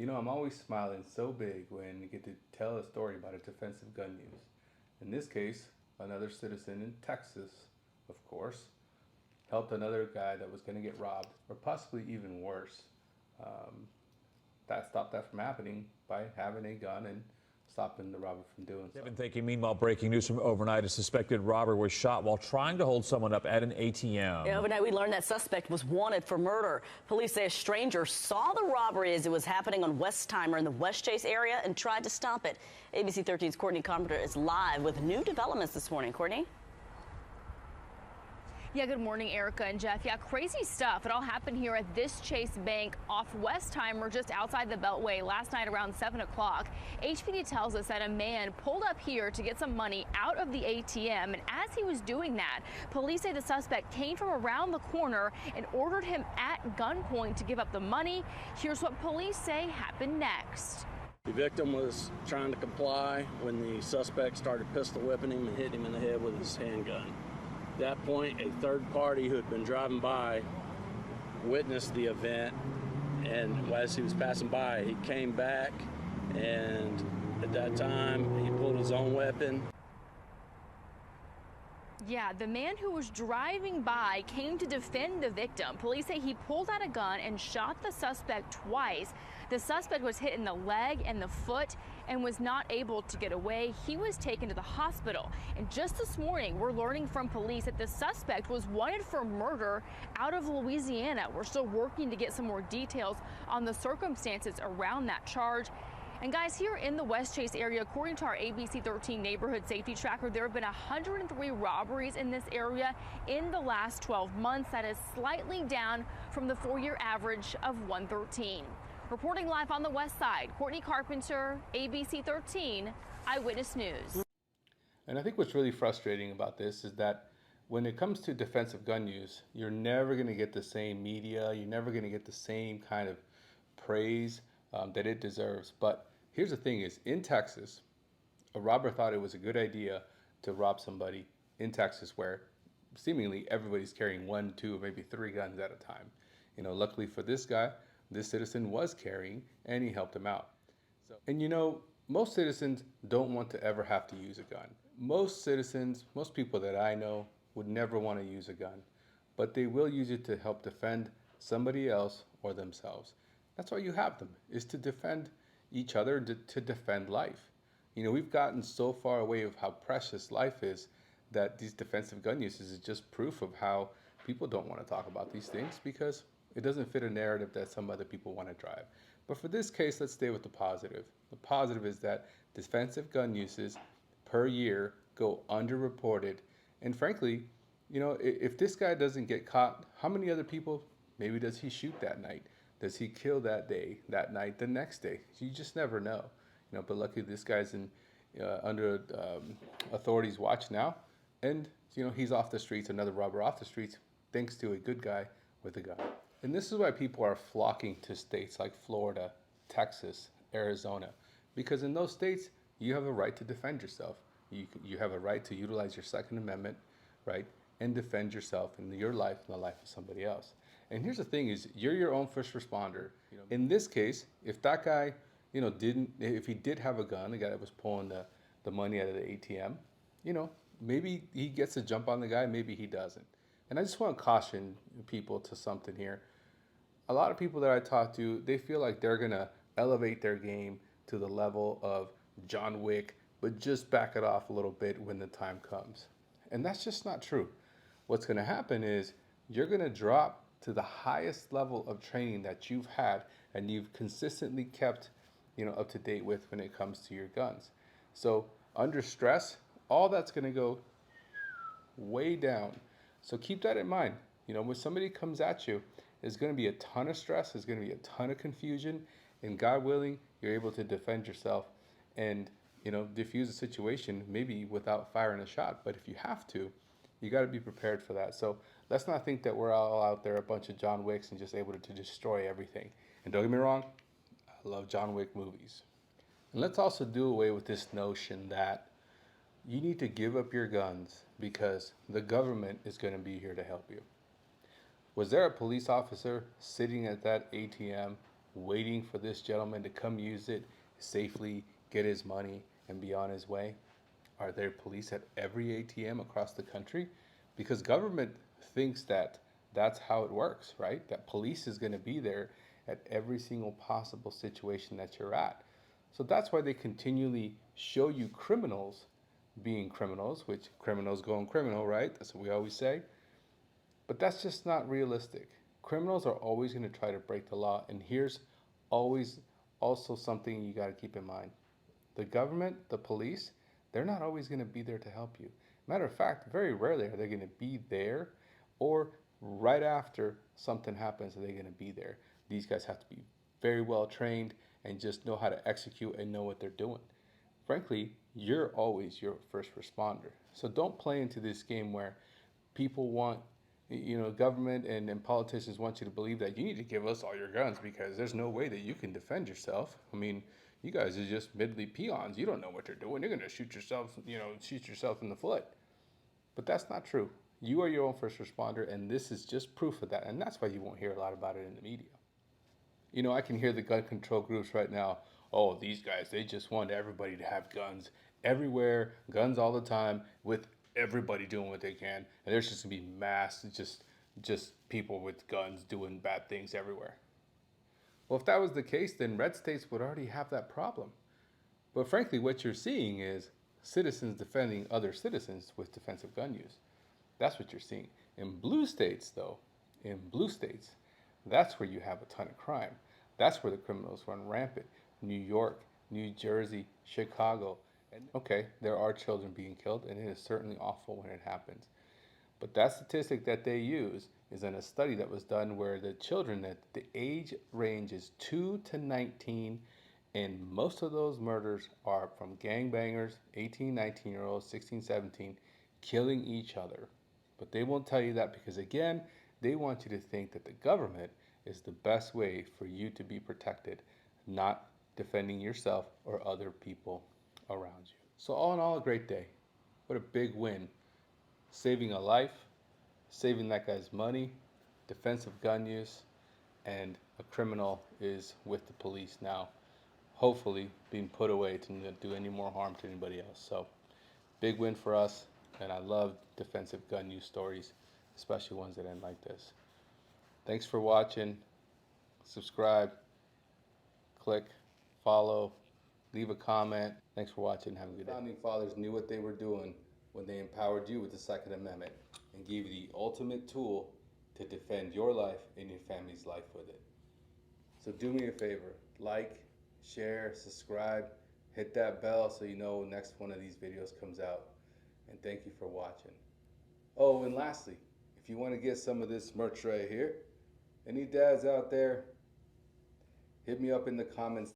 You know, I'm always smiling so big when you get to tell a story about a defensive gun use. In this case, another citizen in Texas, of course, helped another guy that was going to get robbed, or possibly even worse. Um, that stopped that from happening by having a gun and stopping the robber from doing so. Kevin, thank you. Meanwhile, breaking news from overnight, a suspected robber was shot while trying to hold someone up at an ATM. Yeah, overnight, we learned that suspect was wanted for murder. Police say a stranger saw the robbery as it was happening on Westheimer in the West Chase area and tried to stop it. ABC 13's Courtney Carpenter is live with new developments this morning. Courtney? Yeah, good morning, Erica and Jeff. Yeah, crazy stuff. It all happened here at this Chase Bank off Westheimer, just outside the Beltway last night around 7 o'clock. HPD tells us that a man pulled up here to get some money out of the ATM, and as he was doing that, police say the suspect came from around the corner and ordered him at gunpoint to give up the money. Here's what police say happened next. The victim was trying to comply when the suspect started pistol whipping him and hitting him in the head with his handgun. At that point, a third party who had been driving by witnessed the event, and as he was passing by, he came back, and at that time, he pulled his own weapon. Yeah, the man who was driving by came to defend the victim. Police say he pulled out a gun and shot the suspect twice. The suspect was hit in the leg and the foot and was not able to get away. He was taken to the hospital. And just this morning, we're learning from police that the suspect was wanted for murder out of Louisiana. We're still working to get some more details on the circumstances around that charge. And guys, here in the West Chase area, according to our ABC 13 neighborhood safety tracker, there have been 103 robberies in this area in the last 12 months. That is slightly down from the 4-year average of 113. Reporting live on the west side, Courtney Carpenter, ABC 13 Eyewitness News. And I think what's really frustrating about this is that when it comes to defensive gun use, you're never going to get the same media, you're never going to get the same kind of praise that it deserves. But here's the thing is, in Texas, a robber thought it was a good idea to rob somebody in Texas where seemingly everybody's carrying 1, 2, or maybe 3 guns at a time. You know, luckily for this guy, this citizen was carrying and he helped him out. And you know, most citizens don't want to ever have to use a gun. Most citizens, most people that I know would never want to use a gun, but they will use it to help defend somebody else or themselves. That's why you have them, is to defend each other, to defend life. You know, we've gotten so far away of how precious life is that these defensive gun uses is just proof of how people don't want to talk about these things because it doesn't fit a narrative that some other people want to drive. But for this case, let's stay with the positive. The positive is that defensive gun uses per year go underreported. And frankly, you know, if this guy doesn't get caught, how many other people maybe does he shoot that night? Does he kill that day, that night, the next day? You just never know. You know, but luckily this guy's under authorities' watch now, and you know he's off the streets. Another robber off the streets, thanks to a good guy with a gun. And this is why people are flocking to states like Florida, Texas, Arizona, because in those states you have a right to defend yourself. You have a right to utilize your Second Amendment, right, and defend yourself and your life and the life of somebody else. And here's the thing is, you're your own first responder. You know, in this case, if that guy, you know, if he did have a gun, the guy that was pulling the money out of the ATM, you know, maybe he gets to jump on the guy, maybe he doesn't. And I just want to caution people to something here. A lot of people that I talk to, they feel like they're gonna elevate their game to the level of John Wick, but just back it off a little bit when the time comes. And that's just not true. What's gonna happen is you're gonna drop to the highest level of training that you've had and you've consistently kept, you know, up to date with when it comes to your guns. So under stress, all that's going to go way down. So keep that in mind. You know, when somebody comes at you, there's going to be a ton of stress, there's going to be a ton of confusion, and God willing, you're able to defend yourself and, you know, diffuse a situation maybe without firing a shot. But if you have to, you got to be prepared for that. So let's not think that we're all out there a bunch of John Wicks and just able to destroy everything. And don't get me wrong, I love John Wick movies. And let's also do away with this notion that you need to give up your guns because the government is going to be here to help you. Was there a police officer sitting at that ATM waiting for this gentleman to come use it safely, get his money, and be on his way? Are there police at every ATM across the country? Because government thinks that that's how it works, right? That police is going to be there at every single possible situation that you're at. So that's why they continually show you criminals being criminals, which criminals going criminal, right? That's what we always say. But that's just not realistic. Criminals are always going to try to break the law. And here's always also something you got to keep in mind. The government, the police, they're not always going to be there to help you. Matter of fact, very rarely are they going to be there, or right after something happens, are they going to be there. These guys have to be very well trained and just know how to execute and know what they're doing. Frankly, you're always your first responder. So don't play into this game where people want, government and politicians want you to believe that you need to give us all your guns because there's no way that you can defend yourself. I mean, you guys are just middly peons. You don't know what you're doing. You're going to shoot yourself in the foot. But that's not true. You are your own first responder, and this is just proof of that. And that's why you won't hear a lot about it in the media. I can hear the gun control groups right now. Oh, these guys, they just want everybody to have guns everywhere, guns all the time, with everybody doing what they can. And there's just going to be mass, just people with guns doing bad things everywhere. Well, if that was the case, then red states would already have that problem. But frankly, what you're seeing is citizens defending other citizens with defensive gun use. That's what you're seeing. In blue states, though, that's where you have a ton of crime. That's where the criminals run rampant. New York, New Jersey, Chicago. And okay, there are children being killed, and it is certainly awful when it happens. But that statistic that they use is in a study that was done where the children, that the age range is 2 to 19, and most of those murders are from gangbangers, 18, 19-year-olds, 16, 17, killing each other. But they won't tell you that because, again, they want you to think that the government is the best way for you to be protected, not defending yourself or other people around you. So all in all, a great day. What a big win. Saving a life, saving that guy's money, defensive gun use, and a criminal is with the police now, hopefully being put away to not do any more harm to anybody else. So big win for us, and I love defensive gun use stories, especially ones that end like this. Thanks for watching. Subscribe, click, follow, leave a comment. Thanks for watching. Have a good day. Founding fathers knew what they were doing when they empowered you with the Second Amendment and gave you the ultimate tool to defend your life and your family's life with it. So do me a favor, like, share, subscribe, hit that bell so you know next one of these videos comes out. And thank you for watching. Oh, and lastly, if you want to get some of this merch right here, any dads out there, hit me up in the comments.